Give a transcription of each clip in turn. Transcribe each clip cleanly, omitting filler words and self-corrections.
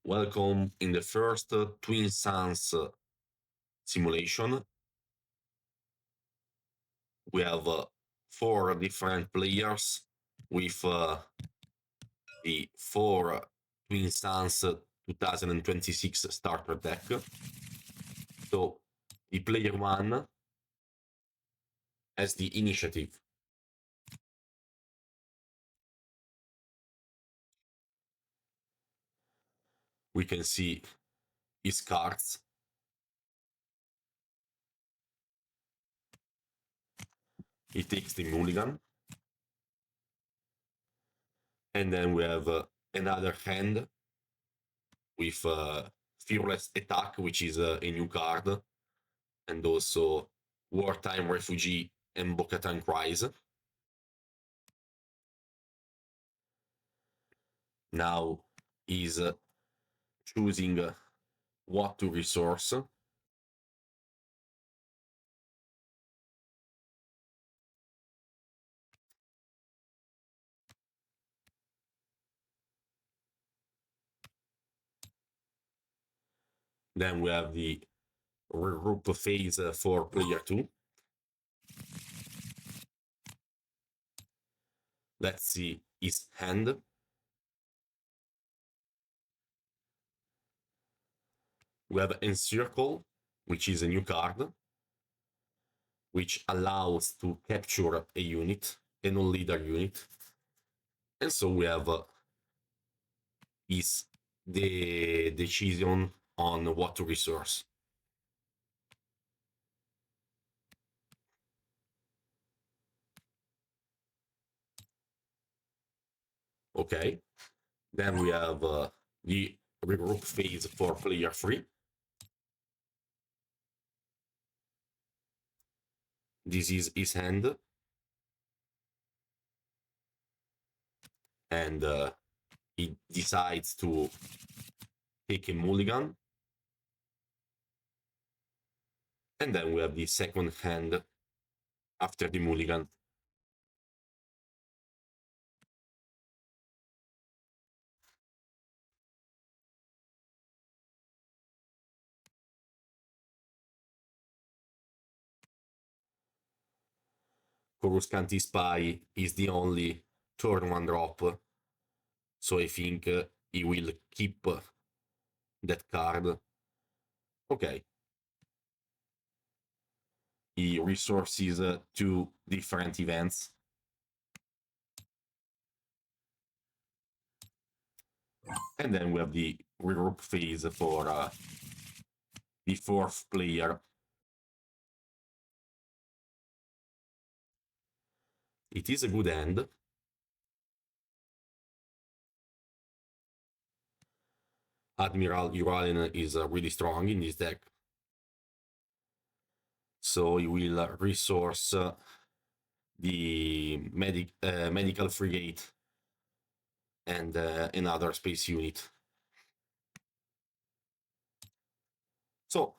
Welcome in the first Twin Suns simulation. We have four different players with the four Twin Suns 2026 starter deck. So the player one has the initiative. We can see his cards. He takes the mulligan. And then we have another hand with Fearless Attack, which is a new card, and also Wartime Refugee and Bo-Katan Cries. Now he's choosing what to resource. Then we have the regroup phase for player 2. Let's see his hand. We have Encircle, which is a new card, which allows to capture a unit, a non-leader unit. And so we have the decision on what to resource. Okay. Then we have the regroup phase for player 3. This is his hand. And he decides to take a mulligan. And then we have the second hand after the mulligan. Coruscant Spy is the only turn 1 drop, so I think he will keep that card. Okay. He resources 2 different events. And then we have the regroup phase for the fourth player. It is a good hand. Admiral Uralin is really strong in this deck. So he will resource the medical frigate and another space unit. So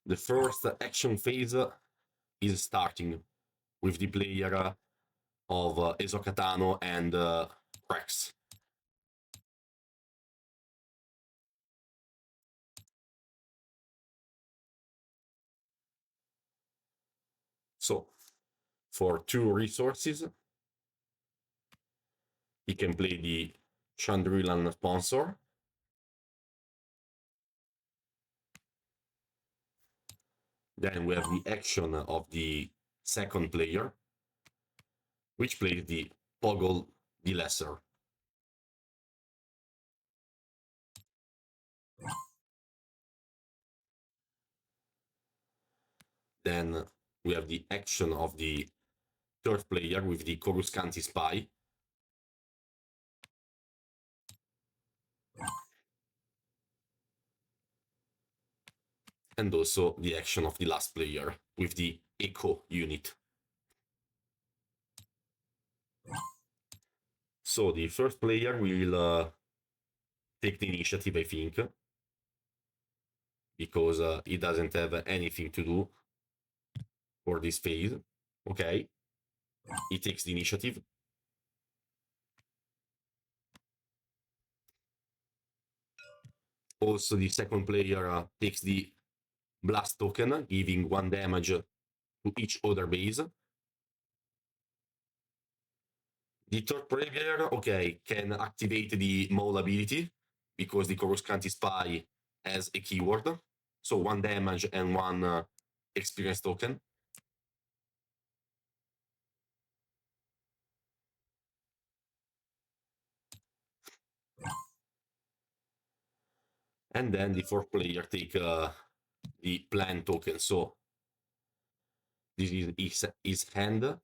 the first action phase is starting with the player of Ahsoka Tano and Rex. So for 2 resources, he can play the Chandrilan Sponsor. Then we have the action of the second player, which plays the Poggle the Lesser. Then we have the action of the third player with the Coruscant Spy. And also the action of the last player with the Echo unit. So the first player will take the initiative, I think, because he doesn't have anything to do for this phase. Okay. He takes the initiative. Also, the second player takes the blast token, giving 1 damage to each other base. The third player, okay, can activate the Maul ability because the Coruscant Spy has a keyword. So 1 damage and 1 experience token. And then the fourth player take the plan token. So this is his hand.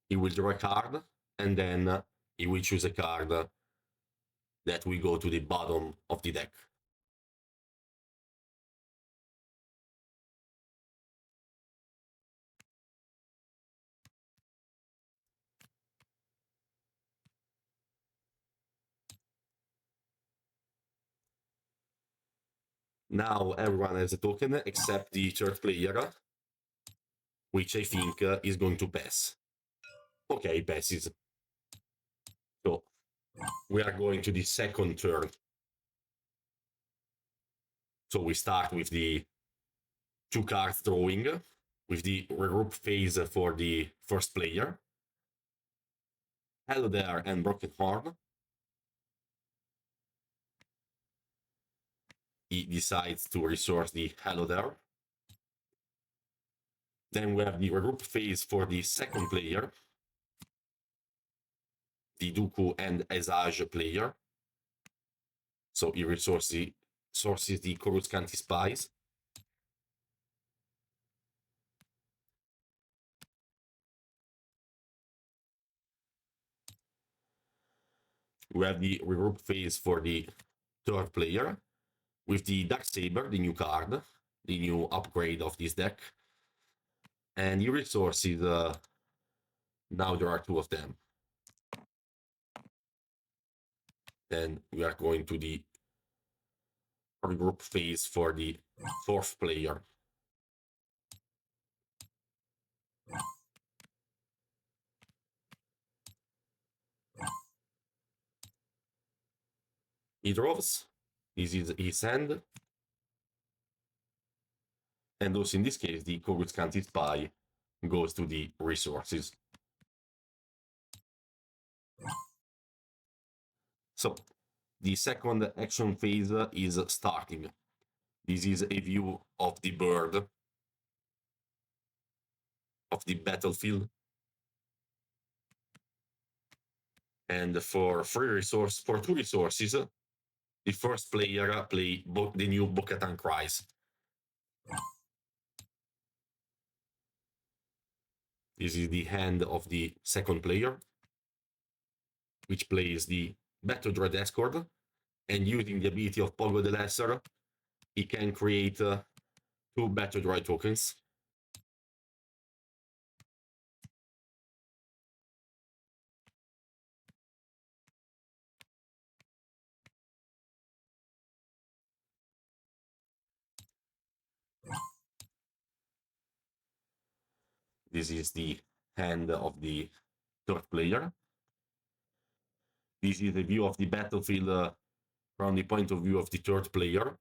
He will draw a card, and then he will choose a card that will go to the bottom of the deck. Now everyone has a token except the third player, which I think is going to pass. Okay, passes. So we are going to the second turn. So we start with the 2 cards drawing, with the regroup phase for the first player. Hello there and Broken Horn. He decides to resource the Hello there. Then we have the regroup phase for the second player, the Dooku and Asajj player. So he resources the Coruscant Spies. We have the regroup phase for the third player with the Darksaber, the new card, the new upgrade of this deck. And the resources, now there are 2 of them. Then we are going to the regroup phase for the fourth player. He draws. This is his hand. And also in this case, the Coruscant Spy goes to the resources. So the second action phase is starting. This is a view of the bird, of the battlefield. And for 2 resources, the first player play the new Bo-Katan Kryze. This is the hand of the second player, which plays the Battle Droid Escort, and using the ability of Pogo the Lesser, he can create 2 Battle Droid tokens. This is the hand of the third player. This is the view of the battlefield from the point of view of the third player.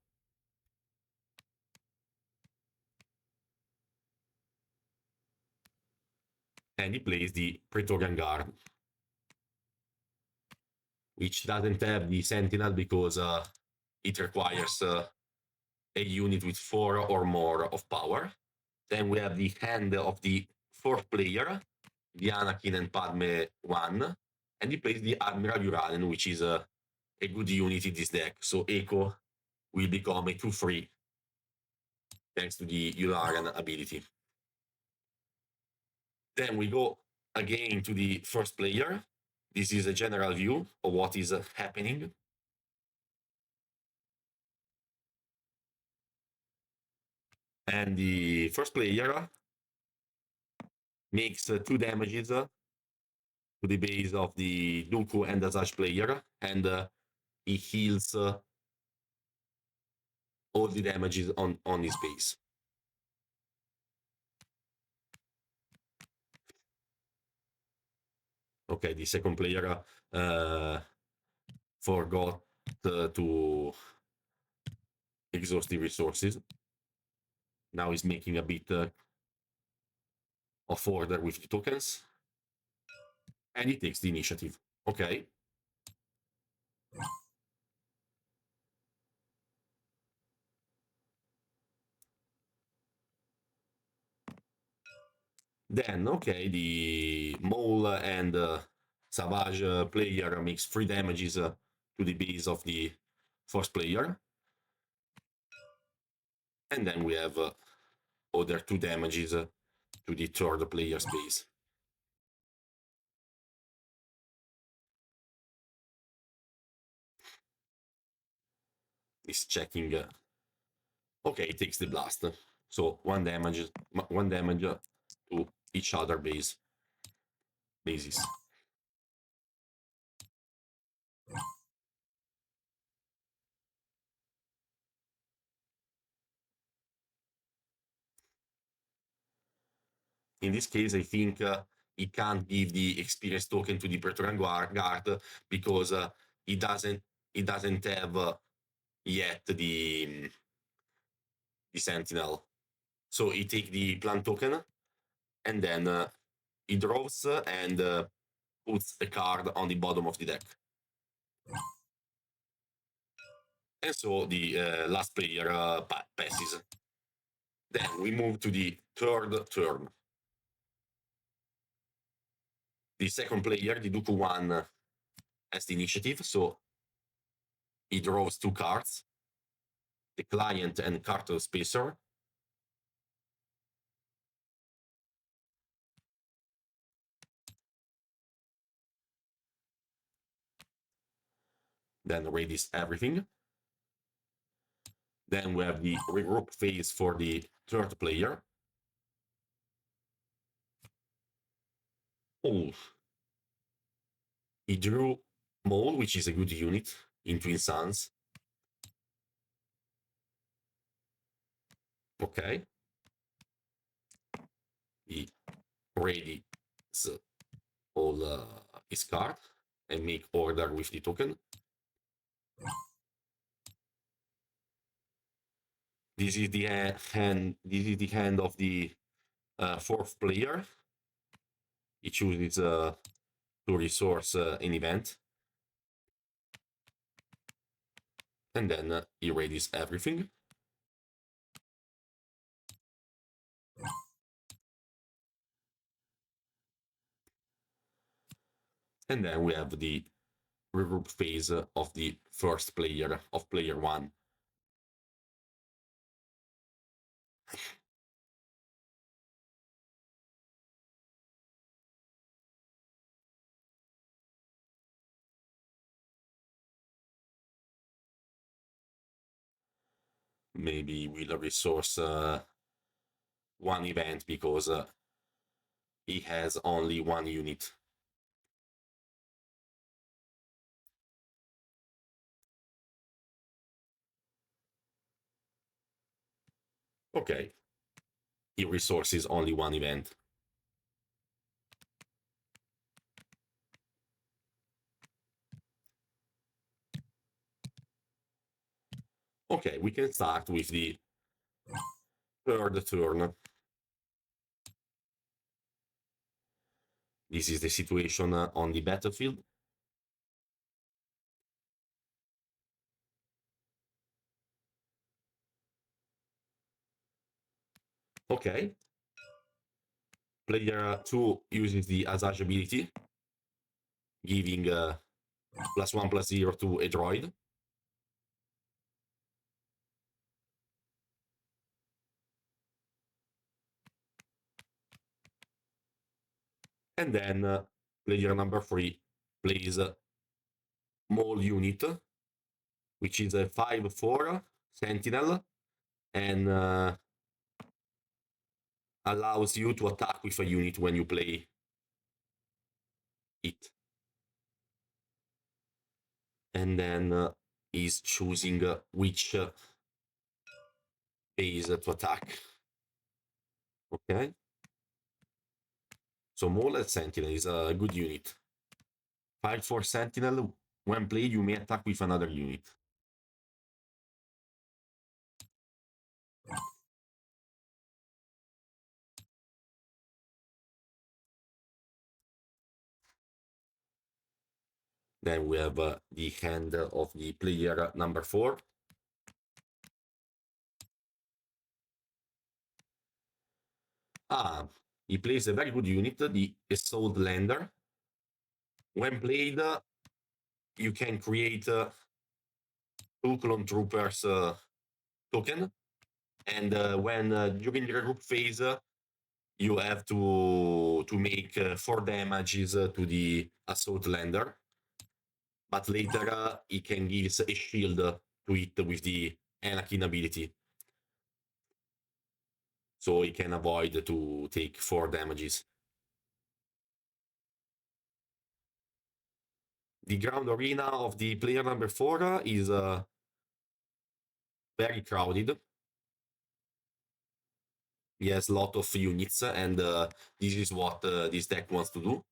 And he plays the Praetorian Guard, which doesn't have the Sentinel because it requires a unit with 4 or more of power. Then we have the hand of the fourth player, the Anakin and Padme 1, and he plays the Admiral Uranen, which is a good unit in this deck. So Echo will become a 2/3 thanks to the Yularen ability. Then we go again to the first player. This is a general view of what is happening. And the first player makes 2 damages to the base of the Dooku and Asajj player, and he heals all the damages on his base. Okay, the second player forgot to exhaustive resources. Now he's making a bit of order with the tokens. And he takes the initiative. Okay. Then, okay, the Mole and Savage player makes 3 damages to the base of the first player. And then we have other 2 damages to the third player's base. He's checking. Okay, he takes the blast. So 1 damage to each other bases. In this case, I think he can't give the experience token to the Praetorian Guard because he doesn't have yet the Sentinel. So he take the plant token and then he draws and puts a card on the bottom of the deck. And so the last player passes. Then we move to the third turn. The second player, the Dooku 1, has the initiative, so he draws 2 cards, the Client and Cartel Spacer. Then readies everything. Then we have the regroup phase for the third player. Oh, he drew Mole, which is a good unit in Twin Suns. Okay. He readies all his card and make order with the token. This is the hand. This is the hand of the fourth player. He chooses to resource an event, and then he readies everything. And then we have the regroup phase of the first player, of player 1. Maybe we'll resource 1 event because he has only 1 unit. Okay. He resources only 1 event. Okay, we can start with the third turn. This is the situation on the battlefield. Okay. Player 2 uses the Asajj ability, giving +1/+0 to a droid. And then player number 3 plays Mole unit, which is a 5/4 Sentinel, and allows you to attack with a unit when you play it. And then he's choosing which base to attack. Okay. So Mole Sentinel is a good unit. 5/4 Sentinel, when played, you may attack with another unit. Then we have the hand of the player number 4. He plays a very good unit, the Assault Lander. When played, you can create 2 Clone Troopers token, and when during the group phase, you have to make 4 damages to the Assault Lander. But later, he can give a shield to it with the Anakin ability. So he can avoid to take 4 damages. The ground arena of the player number 4 is very crowded. He has a lot of units, and this is what this deck wants to do.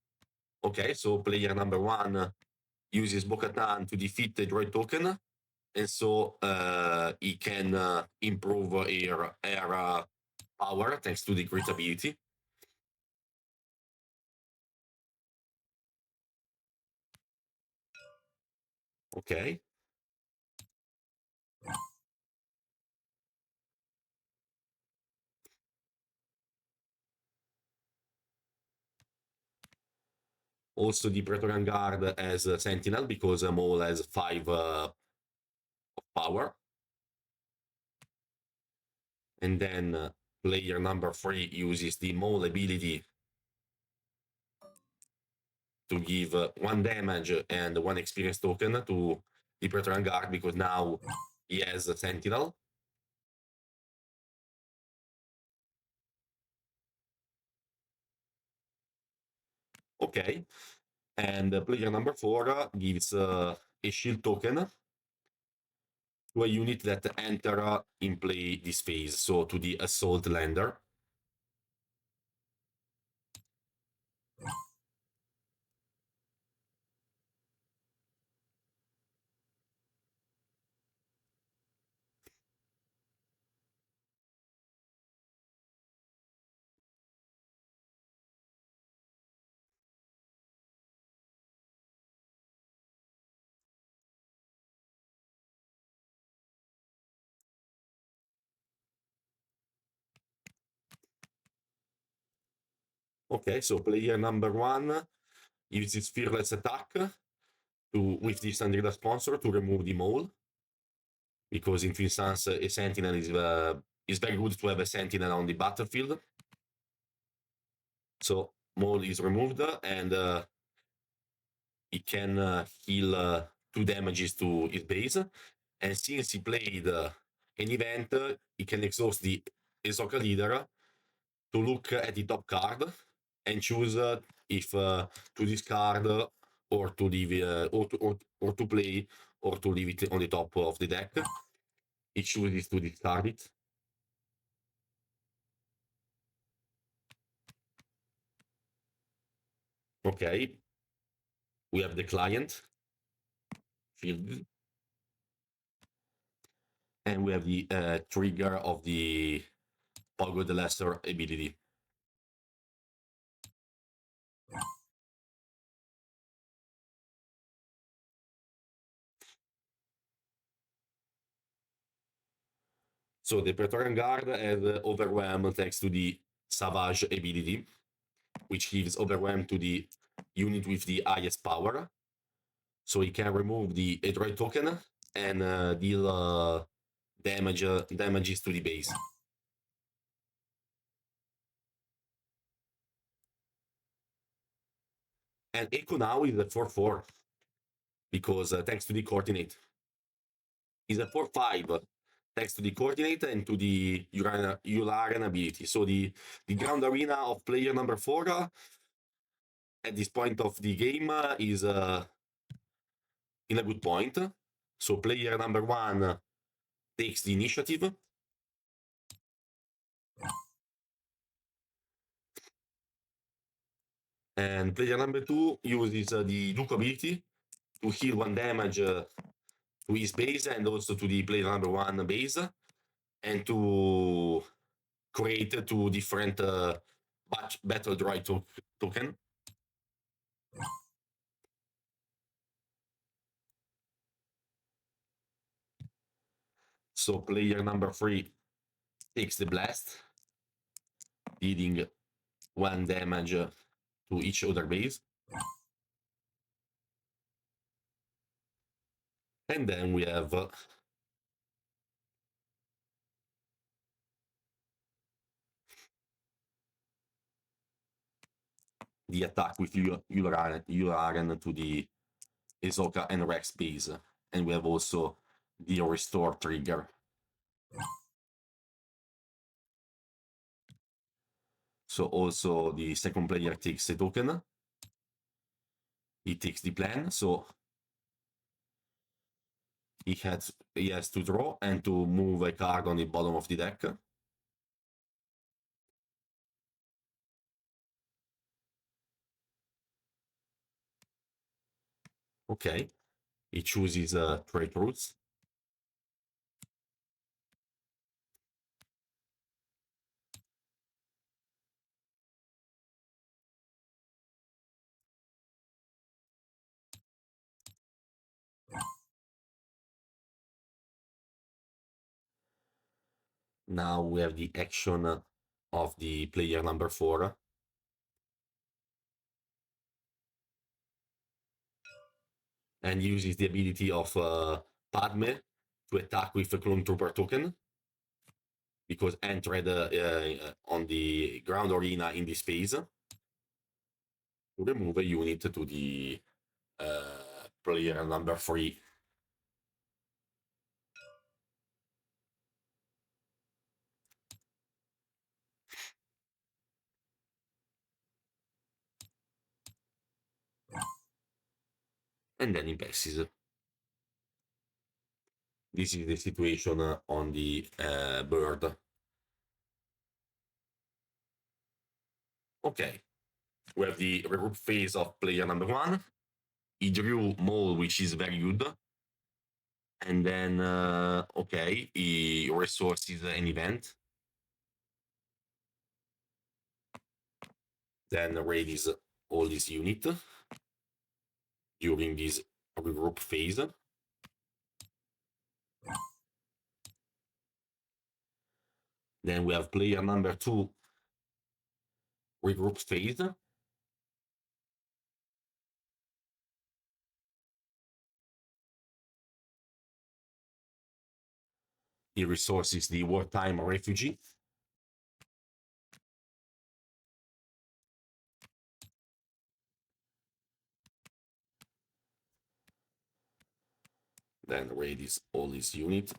Okay, so player number 1 uses Bo-Katan to defeat the droid token, and so he can improve air power thanks to the crit ability. Okay. Also, the Praetorian Guard has Sentinel because Maul has 5 of power. And then player number 3 uses the Maul ability to give 1 damage and 1 experience token to the Praetorian Guard because now he has a Sentinel. Okay. And player number 4 gives a shield token to a unit that enter in play this phase, so to the Assault Lander. Okay, so player number 1 uses Fearless Attack with the Sandrila sponsor to remove the Maul. Because in Finstance, a Sentinel is very good to have a Sentinel on the battlefield. So Maul is removed, and he can heal 2 damages to his base. And since he played an event, he can exhaust the Ahsoka Leader to look at the top card and choose if to discard or to leave or to play or to leave it on the top of the deck. He chooses to discard it. Okay. We have the client field. And we have the trigger of the Pogo the Lesser ability. So the Praetorian Guard has Overwhelm thanks to the Savage ability, which gives Overwhelm to the unit with the highest power. So he can remove the droid token and deal damages to the base. And Echo now is a 4/4 because thanks to the coordinate. Is a 4/5 thanks to the coordinate and to the Yularen ability. So the ground arena of player number 4 at this point of the game is in a good point. So player number 1 takes the initiative. And player number 2 uses the Duke ability to heal 1 damage to his base and also to the player number 1 base, and to create 2 different battle droid token. So player number 3 takes the blast, dealing 1 damage to each other base. And then we have the attack with Yularen to the Hisoka and Rex base. And we have also the restore trigger. So also the second player takes a token. He takes the plan, so he has to draw and to move a card on the bottom of the deck. Okay. He chooses Trade Routes. Now we have the action of the player number 4. And uses the ability of Padme to attack with a Clone Trooper token. Because entered on the ground arena in this phase. To remove a unit to the player number 3. And then he passes. This is the situation on the bird. Okay. We have the regroup phase of player number 1. He drew Maul, which is very good. And then, okay, he resources an event. Then raises all this unit during this regroup phase. Then we have player number 2 regroup phase. He resources the wartime refugee. Then raises all this unit.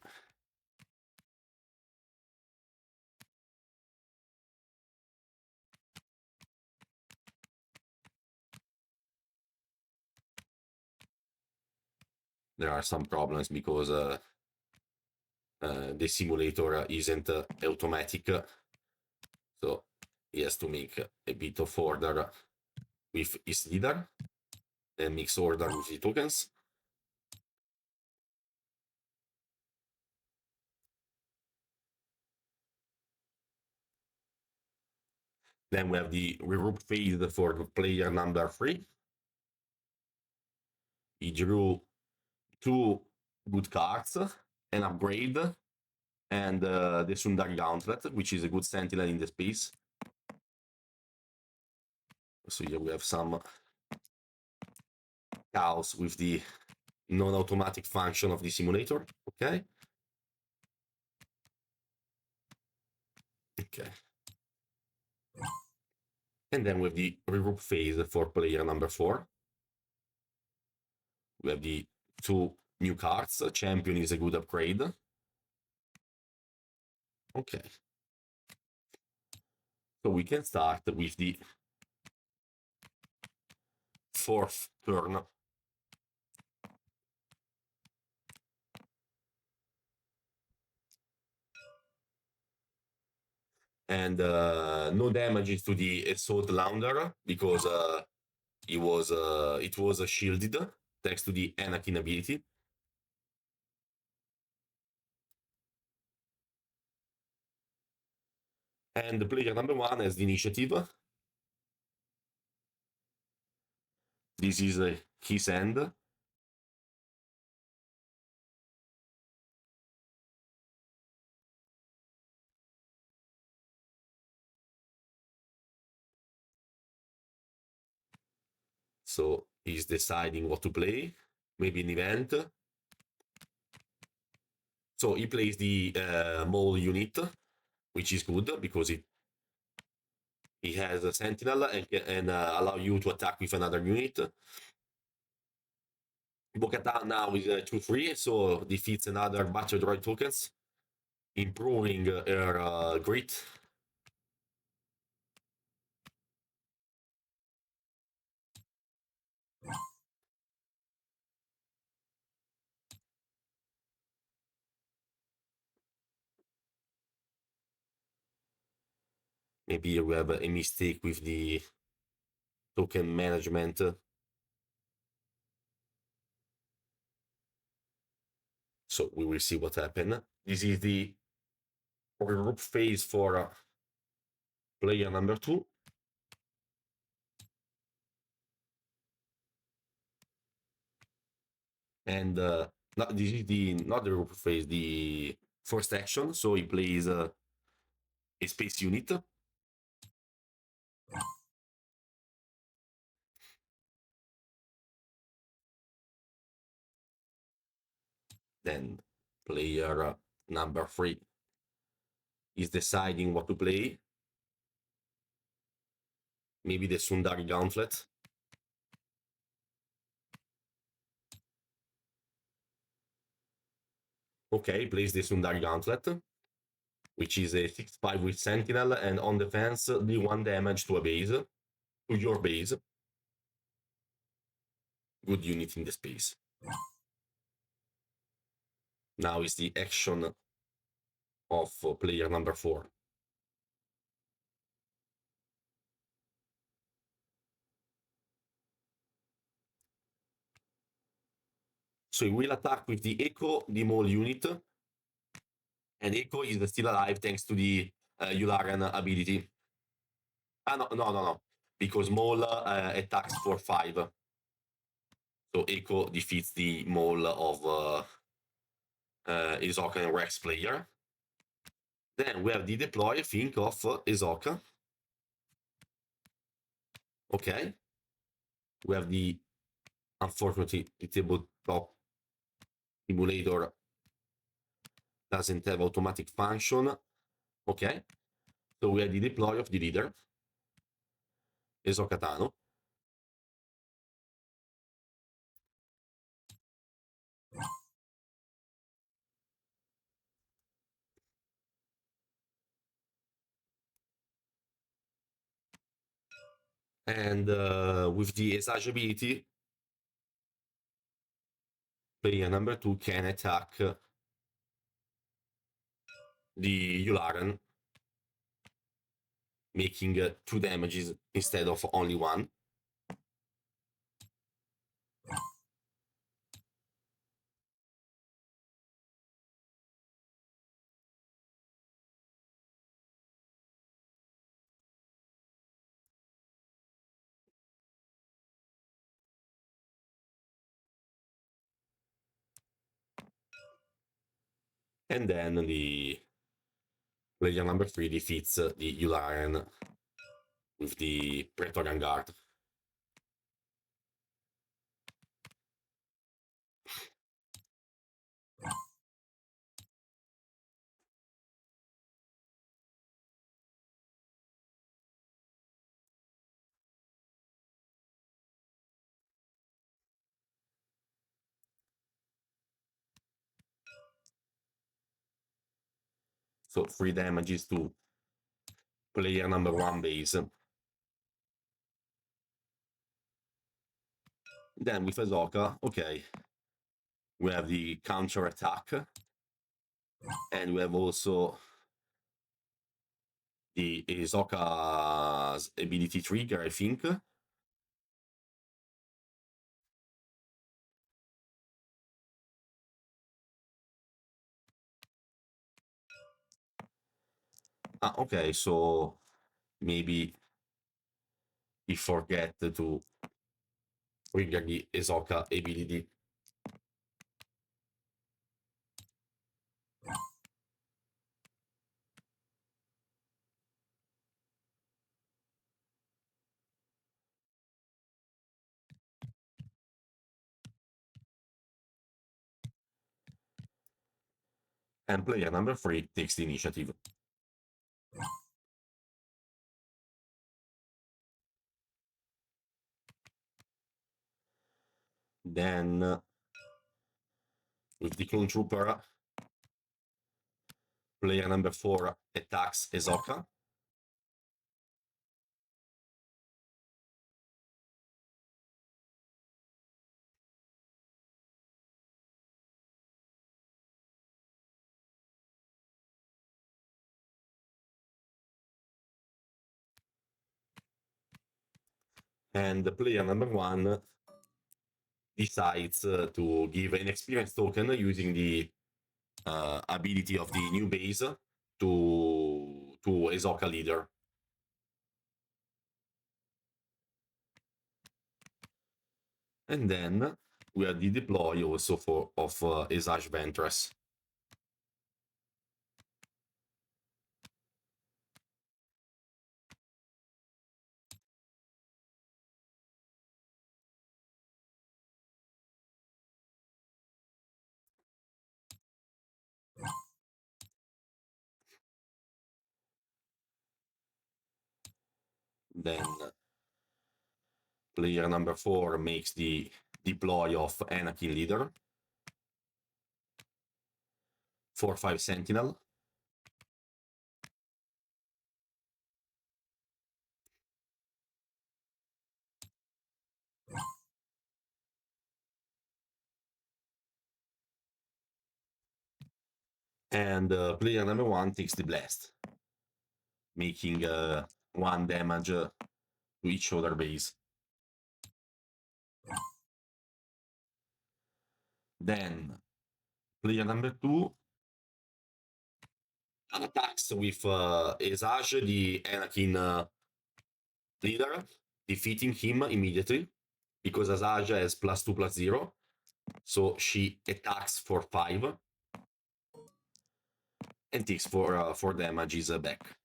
There are some problems because the simulator isn't automatic, so he has to make a bit of order with his leader and mix order with the tokens. Then we have the regroup phase for the player number 3. He drew 2 good cards, an upgrade, and the Sundari Gauntlet, which is a good sentinel in the space. So here we have some chaos with the non-automatic function of the simulator. Okay. Okay. And then we have the regroup phase for player number 4. We have the 2 new cards. Champion is a good upgrade. Okay. So we can start with the 4th turn. And no damages to the Assault Launder because it was shielded thanks to the Anakin ability. And the player number 1 has the initiative. This is his end. So he's deciding what to play, maybe an event. So he plays the mole unit, which is good because he has a sentinel and allow you to attack with another unit. Bo-Katan now is 2-3, so defeats another Battle Droid tokens, improving her grit. Maybe you have a mistake with the token management. So we will see what happens. This is the regroup phase for player number 2. And this is not the regroup phase, the first action. So he plays a space unit. Then player number 3 is deciding what to play. Maybe the Sundari Gauntlet. Okay, plays the Sundari Gauntlet, which is a 6/5 with Sentinel, and on defense, deal 1 damage to a base, to your base. Good unit in the space. Now is the action of player number 4. So he will attack with the Echo, the mole unit, and Echo is still alive thanks to the Yularen ability. No, because mole attacks for 5. So Echo defeats the mole of Hisoka and Rex player. Then we have the deploy, think of Hisoka. Okay. We have the, unfortunately, the tabletop emulator doesn't have automatic function. Okay. So we have the deploy of the leader, Hisoka Tano. And with the Esage ability, player number 2 can attack the Yularen, making 2 damages instead of only 1. And then the player number 3 defeats the Yularen with the Praetorian Guard. So 3 damages to player number 1 base. Then with Hisoka, okay, we have the counter attack, and we have also the Hisoka's ability trigger, I think. Okay, so maybe he forget to trigger the Hisoka ability. And player number 3 takes the initiative. Then, with the Clone Trooper, player number 4 attacks Ezoka. And the player number 1 decides to give an experience token using the ability of the new base to Ezoka leader. And then we have the deploy also of Esage Ventress. Then player number 4 makes the deploy of Anakin leader. 4/5 Sentinel. And player number 1 takes the blast, making 1 damage to each other base. Then player number 2 attacks with Esage, the Anakin leader, defeating him immediately because Esage has +2/+0. So she attacks for 5 and takes 4 damages back.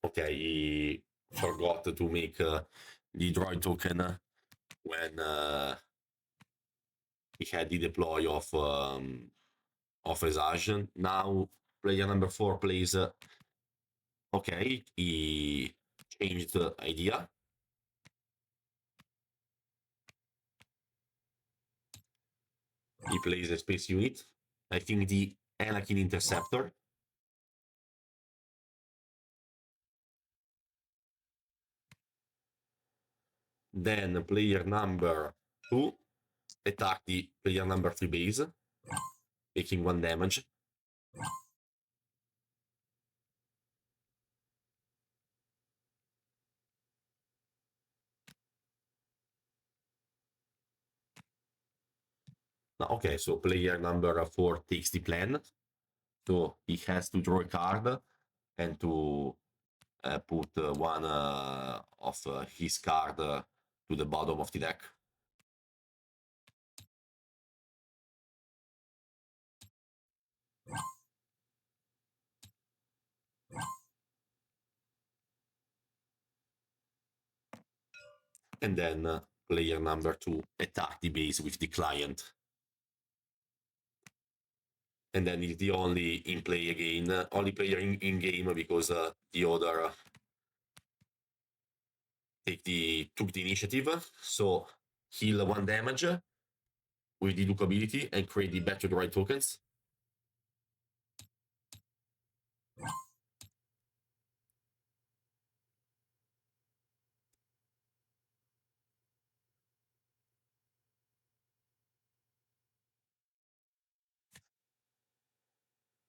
Okay, he forgot to make the droid token when he had the deploy of Esage. Now player number 4 plays. Okay, he changed the idea. He plays a space unit. I think the Anakin Interceptor. Then player number 2 attack the player number 3 base, taking 1 damage. Okay, so player number 4 takes the plan. So he has to draw a card and to put one of his card to the bottom of the deck. And then player number 2 attack the base with the client. And then it's the only in play again, only player in game because the other took the initiative. So heal 1 damage with the Duke ability and create the Battle Droid tokens.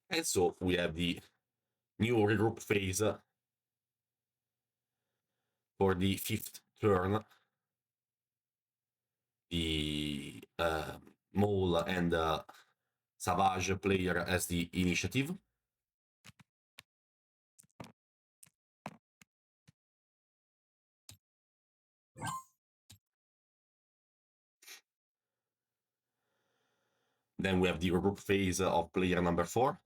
And so we have the new regroup phase for the 5th turn. The Maul and Savage player as the initiative. Then we have the regroup phase of player number 4.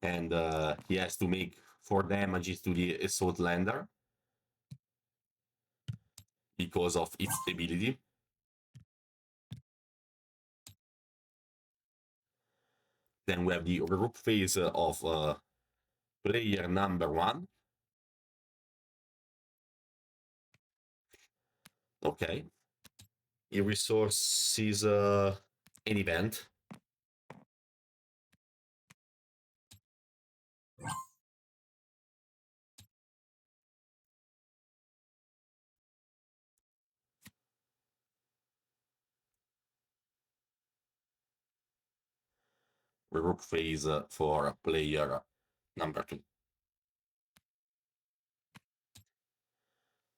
and he has to make 4 damages to the Assault Lander because of its ability. Then we have the regroup phase of player number 1. Okay. He resources an event. Regroup phase for player number 2,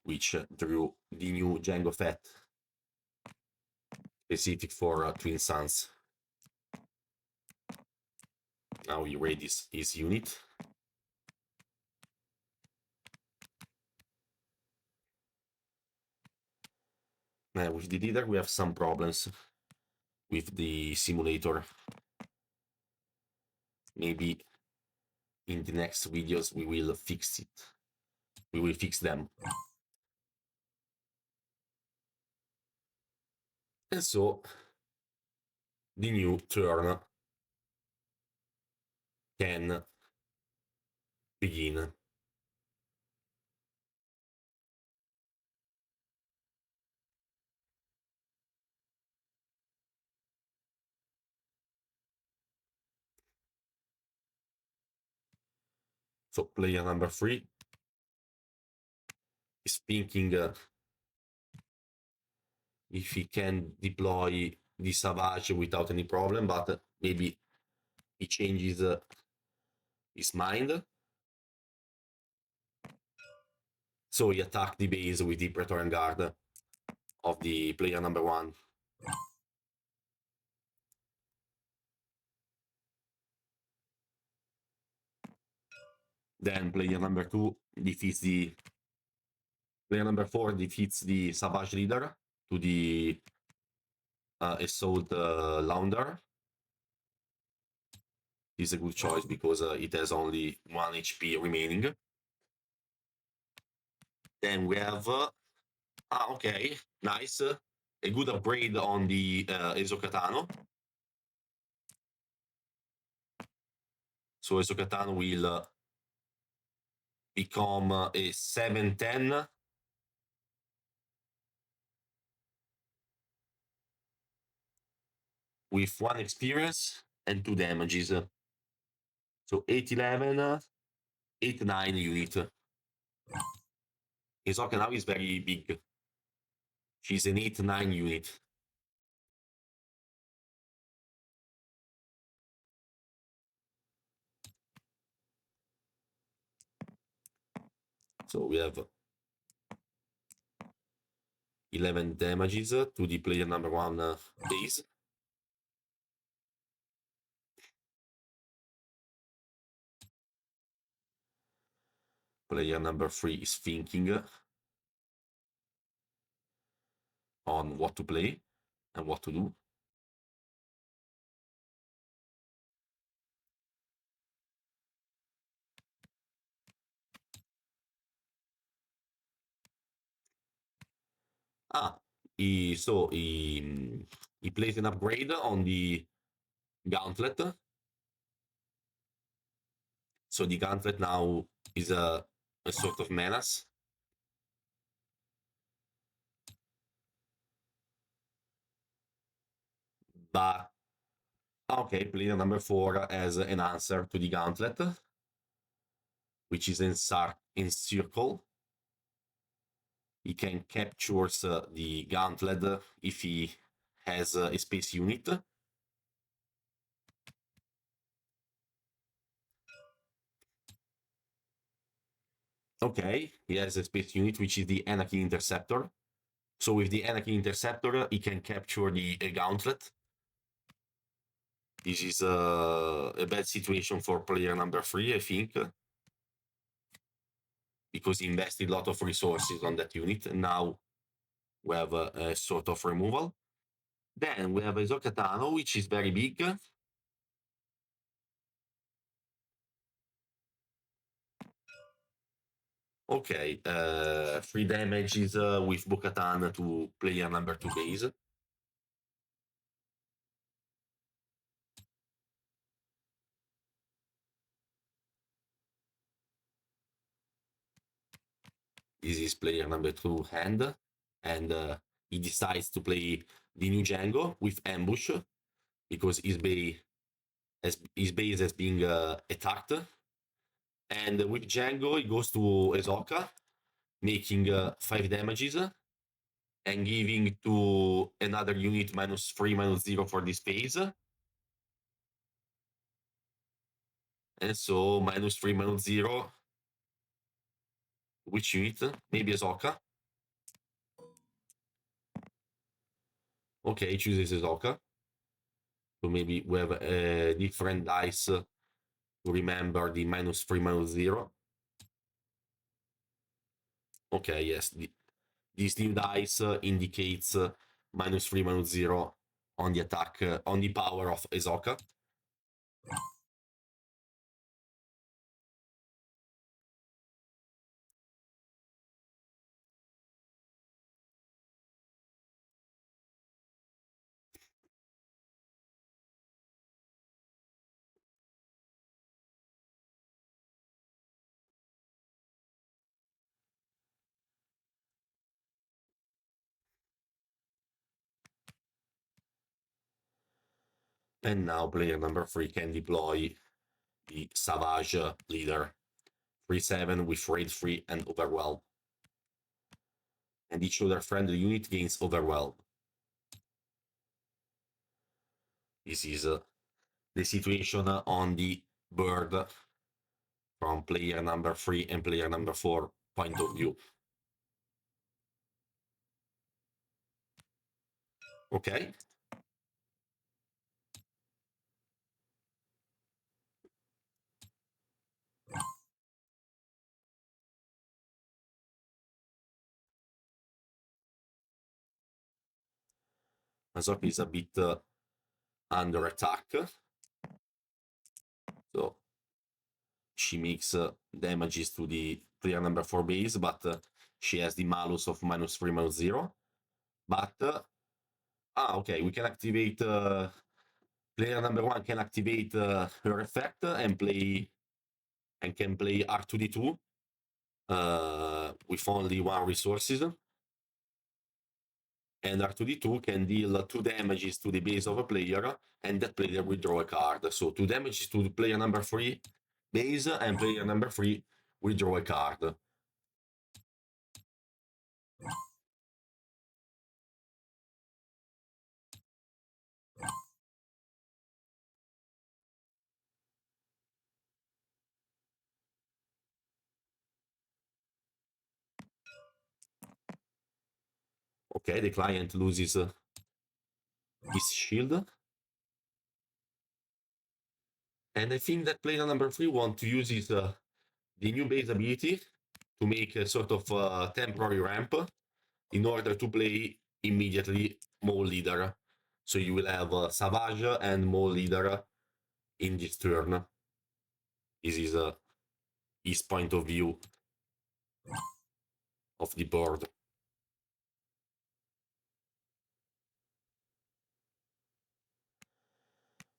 which drew the new Jango Fett specific for Twin Suns. Now he readies his unit. With the leader, we have some problems with the simulator. Maybe in the next videos we will fix it. We will fix them. And so the new turn can begin. So player number 3 is thinking if he can deploy the Savage without any problem, but maybe he changes his mind. So he attacked the base with the Praetorian Guard of the player number 1. Then player number 2 defeats the... Player number 4 defeats the Savage leader to the Assault Launder. Is a good choice because it has only 1 HP remaining. Then we have... okay, nice. A good upgrade on the Esokatano. So Esokatano will become a 7-10. With 1 experience and 2 damages. So 8-11, 8-9 unit. Hisoka now is very big. She's an 8-9 unit. So we have 11 damages to the player number 1 base. Player number 3 is thinking on what to play and what to do. He placed an upgrade on the Gauntlet. So the Gauntlet now is a sort of menace. But okay, player number 4 has an answer to the Gauntlet, which is in circle. He can capture the Gauntlet if he has a space unit. Okay, he has a space unit, which is the Anakin Interceptor. So with the Anakin Interceptor, he can capture the Gauntlet. This is a bad situation for player number 3, I think. Because he invested a lot of resources on that unit, and now we have a sort of removal. Then we have a Esokatano, which is very big. Okay, 3 damages with Bo-Katan to player number 2 base. This is player number 2 hand, and he decides to play the new Django with Ambush because his base has been attacked. And with Django, he goes to Ezoka, making 5 damages and giving to another unit -3, -0 for this phase. And so -3, -0. Which unit? Maybe Ezoka. Okay, chooses Ezoka. So maybe we have a different dice to remember the -3, -0. Okay, yes. This new dice indicates -3, -0 on the attack, on the power of Ezoka. And now player number 3 can deploy the Savage leader. 3/7 with raid 3 and overwhelm. And each other friendly unit gains overwhelm. This is the situation on the bird from player number 3 and player number 4 point of view. Okay. Azop is a bit under attack. So she makes damages to the player number 4 base, but she has the malus of -3, -0. But, okay, we can activate, player number 1 can activate her effect and can play R2D2 with only 1 resources. And R2D2 can deal 2 damages to the base of a player, and that player will draw a card. So 2 damages to the player number 3 base, and player number 3 will draw a card. Okay, the client loses his shield. And I think that player number 3 wants to use his the new base ability to make a sort of temporary ramp in order to play immediately Mole Leader. So you will have Savage and Mole Leader in this turn. This is his point of view of the board.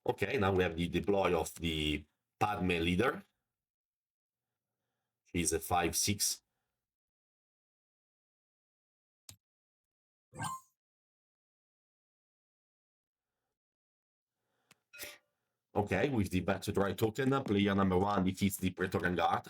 Okay, now we have the deploy of the Padme Leader. She's a 5/6. Okay, with the Battle Droid token, player number 1 defeats the Praetorian Guard.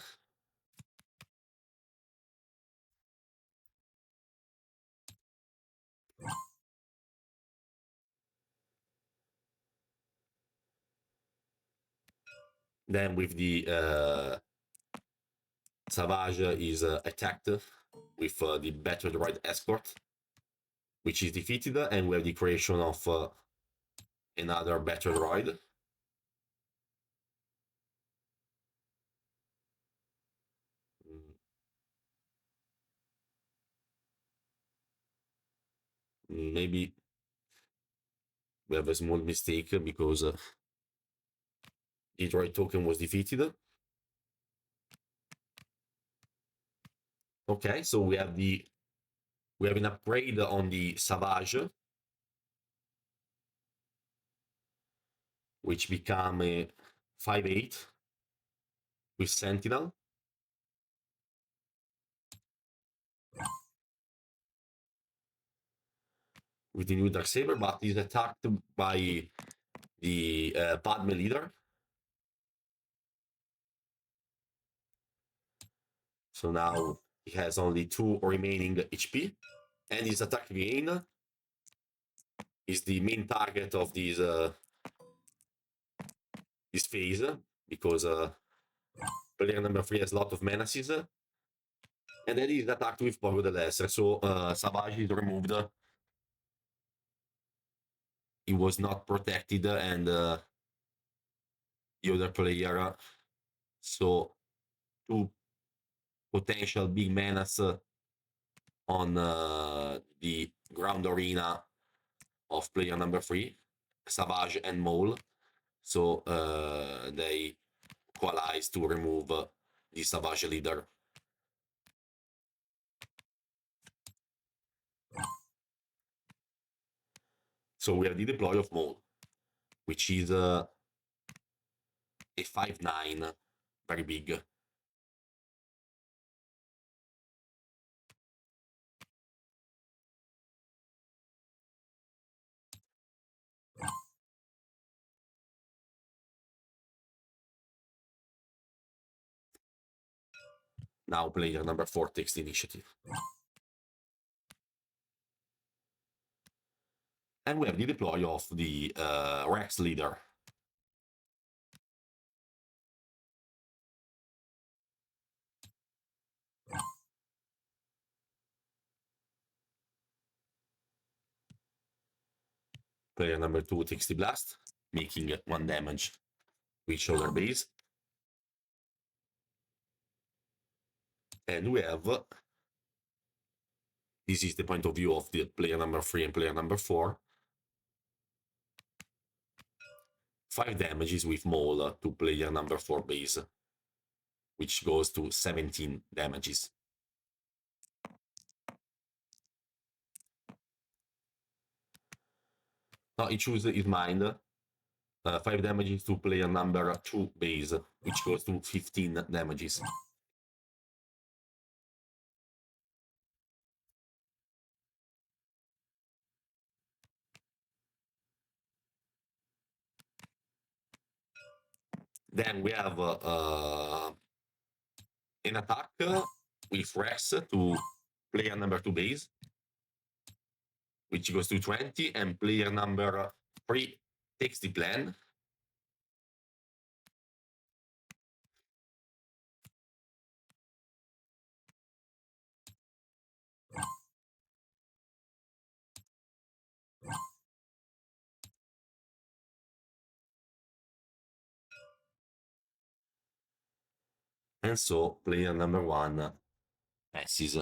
Then with the Savage is attacked with the Battle Droid Escort, which is defeated, and we have the creation of another Battle Droid. Maybe we have a small mistake because the droid token was defeated. Okay, so we have an upgrade on the Savage, which become a 5/8 with Sentinel. With the new Darksaber, but is attacked by the Padme leader. So now he has only 2 remaining HP, and his attack gain is the main target of this phase, because player number 3 has a lot of menaces, and then he's attacked with Borgo the Lesser. So Savage is removed. He was not protected, and the other player saw 2 potential big menace on the ground arena of player number 3, Savage and Mole. So they coalesce to remove the Savage leader. So we have the deploy of Mole, which is a 5/9, very big. Now player number 4 takes the initiative. And we have the deploy of the Rex leader. Player number 2 takes the blast, making 1 damage with shoulder base. And we have, this is the point of view of the player number 3 and player number 4, 5 damages with Mole to player number 4 base, which goes to 17 damages. Now he chooses his mind, 5 damages to player number 2 base, which goes to 15 damages. Then we have an attack with Rex to player number 2 base, which goes to 20, and player number 3 takes the plan. And so player number 1 passes.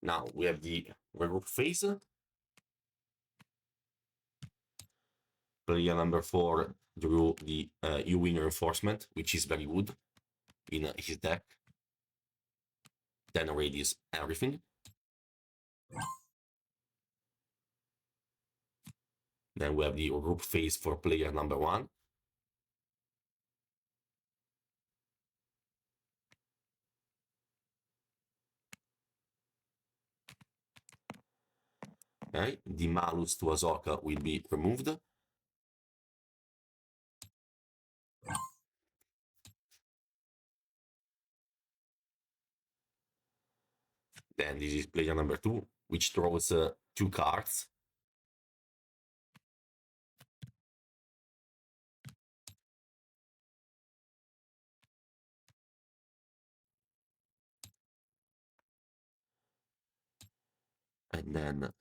Now we have the regroup phase. Player number 4 drew the U-Wing reinforcement, which is very good in his deck. Then radius everything. Then we have the regroup phase for player number 1. Okay, the Malus to Ahsoka will be removed. Then this is player number 2, which draws 2 cards. And then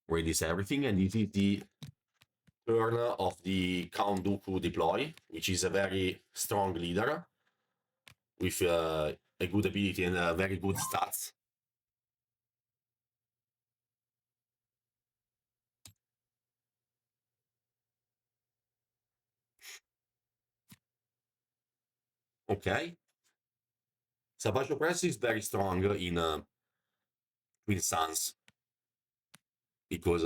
release everything, and this is the turn of the Count Dooku deploy, which is a very strong leader. with a good ability and very good stats. Okay. Savage Opress is very strong in Twin Suns because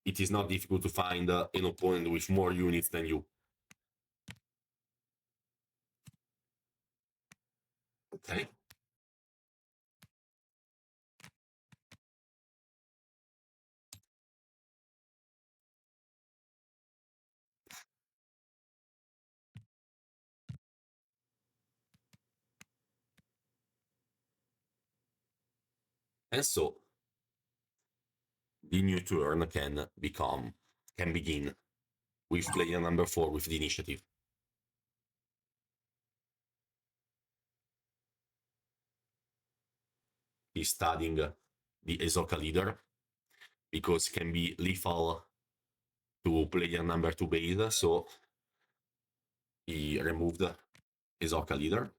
it is not difficult to find an opponent with more units than you. Okay. And so the new turn can begin with player number 4 with the initiative. He's studying the Ezoka leader because can be lethal to player number 2 base, so he removed Ezoka leader.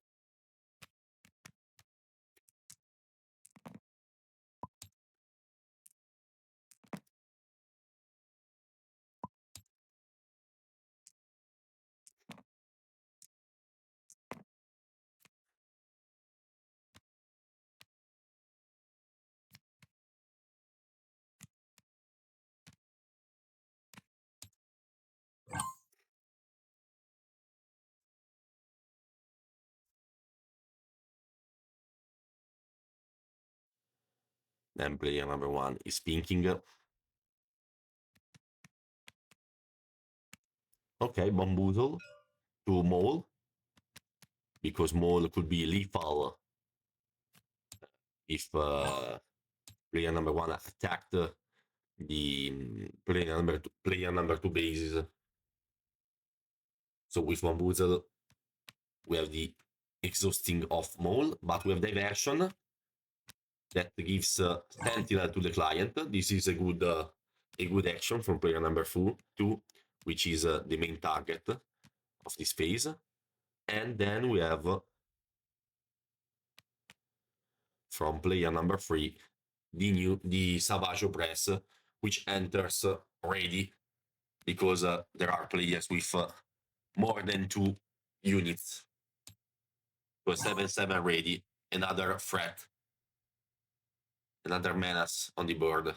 Then player number 1 is thinking. Okay, Bamboozle to Maul, because Maul could be lethal if player number 1 attacked the player number two bases. So with Bamboozle, we have the exhausting of Maul, but we have diversion that gives Sentinel to the client. This is a good action from player number 2, which is the main target of this phase. And then we have from player number 3 the Savage Opress, which enters ready because there are players with more than 2 units. So 7/7 ready, another threat, another menace on the board.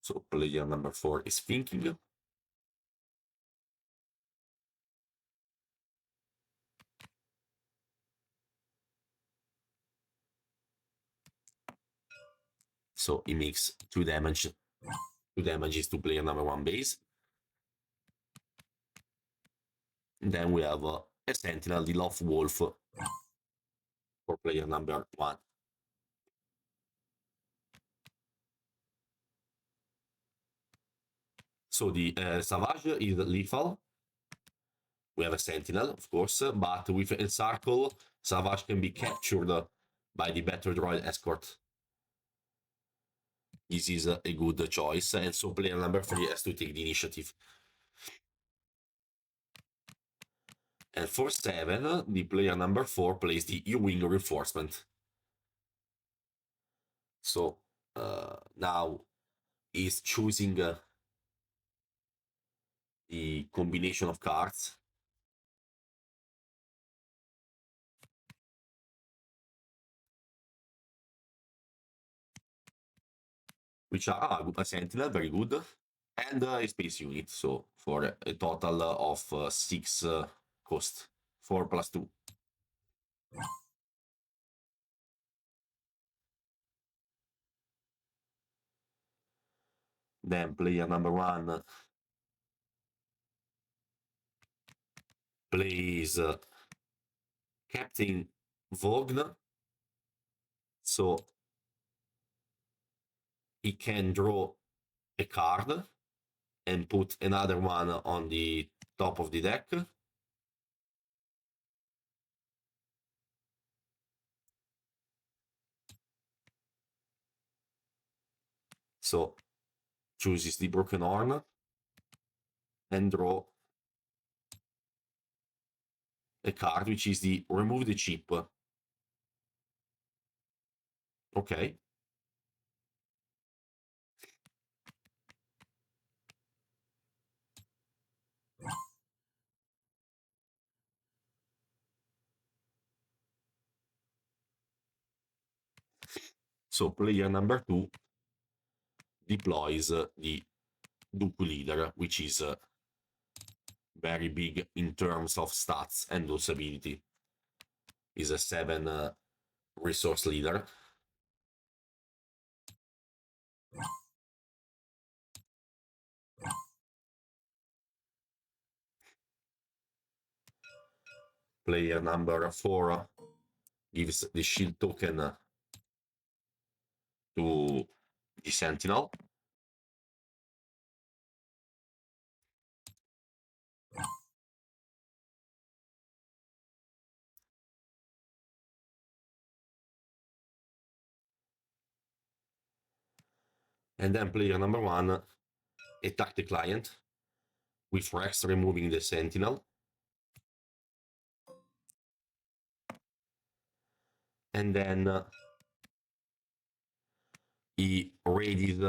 So player number 4 is thinking. So he makes 2 damage. 2 damages to player number 1 base. And then we have a Sentinel, the Love Wolf, for player number 1. So the Savage is lethal. We have a Sentinel, of course, but with Encircle, Savage can be captured by the Battle Droid Escort. This is a good choice, and so player number 3 has to take the initiative. And for 7, the player number 4 plays the U-Wing Reinforcement. So now he's choosing the combination of cards. Which are a Sentinel, very good, and a Space Unit, so for a total of 6 cost, 4 plus 2. Then player number 1 plays Captain Vogn. So he can draw a card and put another one on the top of the deck. So chooses the Broken Horn and draw a card, which is the Remove the Chip. Okay. So player number 2 deploys the Dooku Leader, which is very big in terms of stats and usability. Is a 7 resource leader. Player number 4 gives the shield token to the Sentinel. And then player number 1 attack the client with Rex removing the Sentinel. And then he readies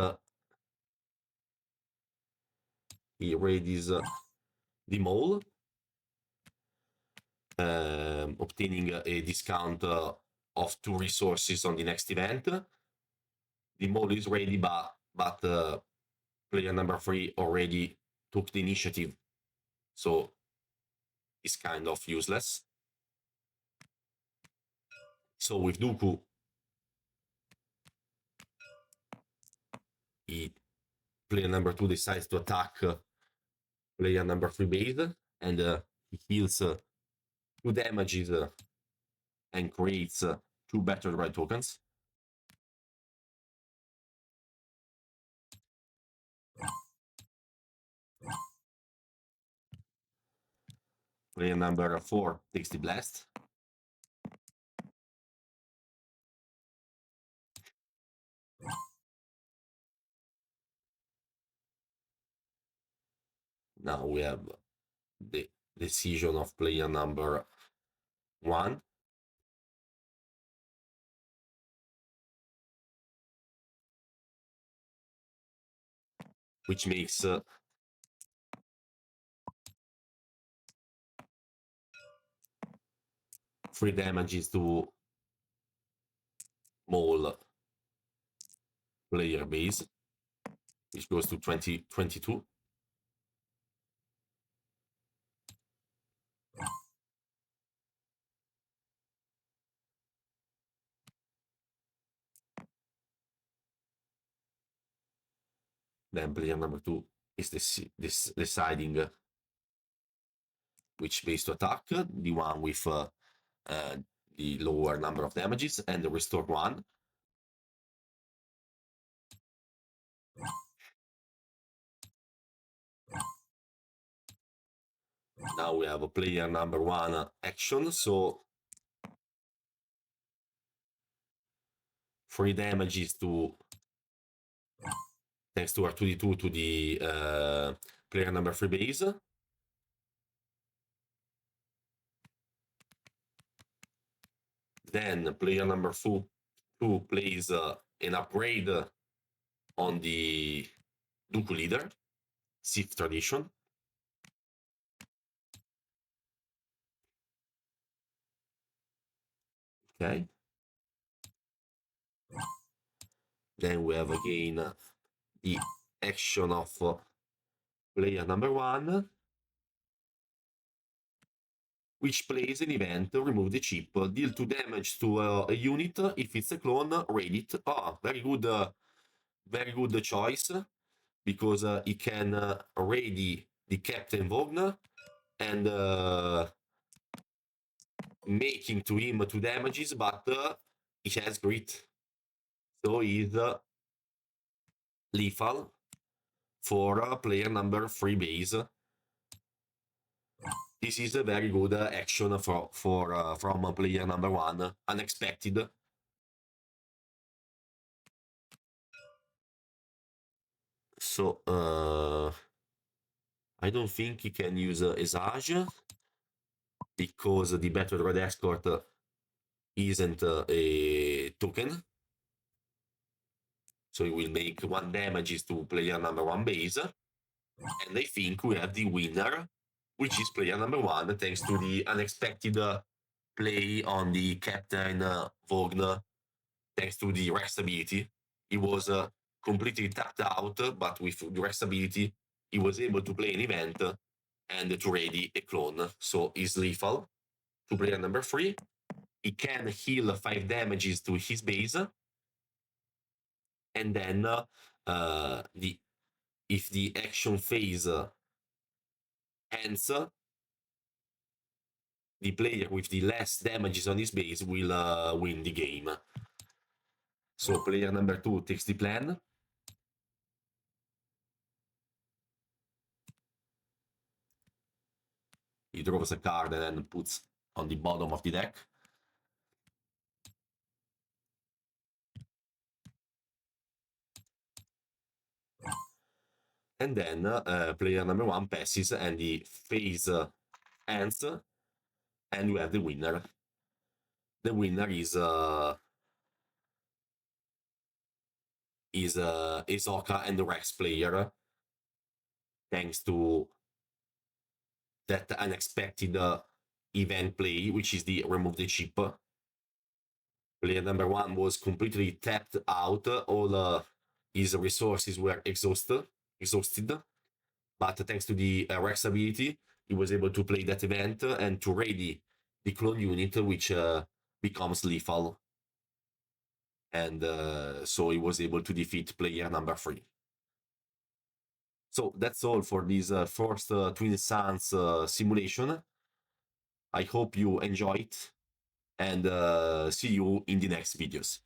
the mole, obtaining a discount of 2 resources on the next event. The mole is ready, but player number 3 already took the initiative, so it's kind of useless. So with Dooku, player number 2 decides to attack player number 3 base, and he heals 2 damages and creates 2 battle red tokens. Player number 4 takes the blast. Now we have the decision of player number 1. Which makes 3 damages to Maul player base, which goes to 22. Then player number 2 is this deciding which base to attack, the one with the lower number of damages and the restore 1. Now we have a player number 1 action, so 3 damages to, thanks to R2D2, to the player number 3 base. Then player number 2 plays an upgrade on the Dooku Leader, Sith Tradition. Okay. Then we have again the action of player number 1, which plays an event, remove the chip, deal 2 damage to a unit. If it's a clone, raid it. Oh, very good choice, because he can raid the Captain Vogna and making to him 2 damages, but he has grit, so he's lethal for player number 3 base. This is a very good action from player number 1, unexpected. So I don't think he can use Esage because the Battle Red Escort isn't a token. So it will make 1 damages to player number 1 base. And I think we have the winner, which is player number 1, thanks to the unexpected play on the Captain Vogn, thanks to the rest ability. He was completely tapped out, but with the rest ability, he was able to play an event and to ready a clone. So he's lethal to player number 3. He can heal 5 damages to his base. And then if the action phase ends, the player with the less damages on his base will win the game. So player number 2 takes the plan. He draws a card and then puts on the bottom of the deck. And then player number 1 passes and the phase ends, and we have the winner. The winner is Isoka and the Rex player, thanks to that unexpected event play, which is the remove the chip. Player number 1 was completely tapped out. All his resources were exhausted. But thanks to the Rex ability, he was able to play that event and to ready the clone unit, which becomes lethal. And so he was able to defeat player number 3. So that's all for this first Twin Suns simulation. I hope you enjoy it, and see you in the next videos.